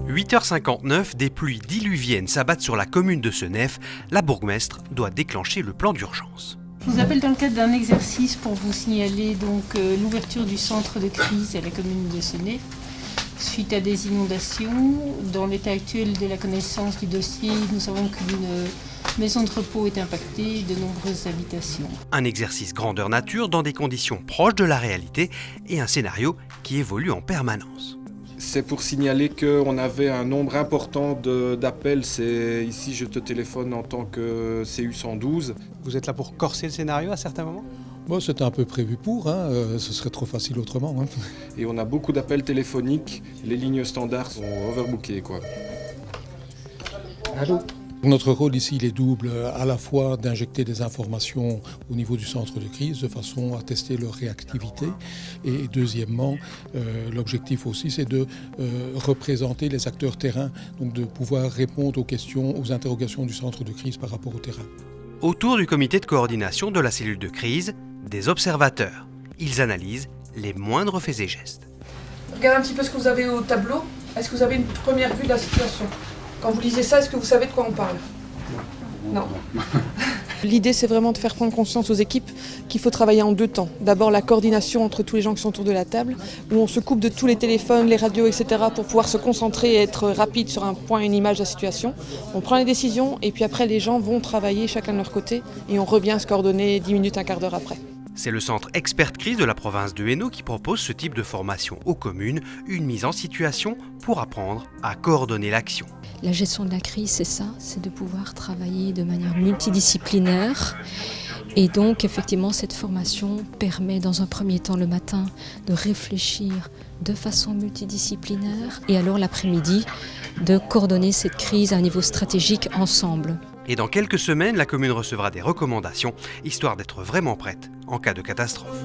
8h59, des pluies diluviennes s'abattent sur la commune de Seneffe. La bourgmestre doit déclencher le plan d'urgence. Je vous appelle dans le cadre d'un exercice pour vous signaler l'ouverture du centre de crise à la commune de Seneffe suite à des inondations. Dans l'état actuel de la connaissance du dossier, nous savons qu'une maison de repos est impactée et de nombreuses habitations. Un exercice grandeur nature dans des conditions proches de la réalité et un scénario qui évolue en permanence. C'est pour signaler qu'on avait un nombre important d'appels. Ici, je te téléphone en tant que CU 112. Vous êtes là pour corser le scénario à certains moments ? Bon, c'était un peu prévu pour, ce serait trop facile autrement. Et on a beaucoup d'appels téléphoniques. Les lignes standards sont overbookées, quoi. Allô ? Notre rôle ici, il est double, à la fois d'injecter des informations au niveau du centre de crise de façon à tester leur réactivité. Et deuxièmement, l'objectif aussi, c'est de représenter les acteurs terrain, donc de pouvoir répondre aux questions, aux interrogations du centre de crise par rapport au terrain. Autour du comité de coordination de la cellule de crise, des observateurs. Ils analysent les moindres faits et gestes. Regardez un petit peu ce que vous avez au tableau. Est-ce que vous avez une première vue de la situation ? Quand vous lisez ça, est-ce que vous savez de quoi on parle ? Non. L'idée, c'est vraiment de faire prendre conscience aux équipes qu'il faut travailler en deux temps. D'abord, la coordination entre tous les gens qui sont autour de la table, où on se coupe de tous les téléphones, les radios, etc. pour pouvoir se concentrer et être rapide sur un point, une image de la situation. On prend les décisions et puis après, les gens vont travailler chacun de leur côté et on revient se coordonner 10 minutes, un quart d'heure après. C'est le centre expert crise de la province de Hainaut qui propose ce type de formation aux communes, une mise en situation pour apprendre à coordonner l'action. La gestion de la crise, c'est ça, c'est de pouvoir travailler de manière multidisciplinaire. Et donc, effectivement, cette formation permet dans un premier temps le matin de réfléchir de façon multidisciplinaire et alors l'après-midi de coordonner cette crise à un niveau stratégique ensemble. Et dans quelques semaines, la commune recevra des recommandations, histoire d'être vraiment prête en cas de catastrophe.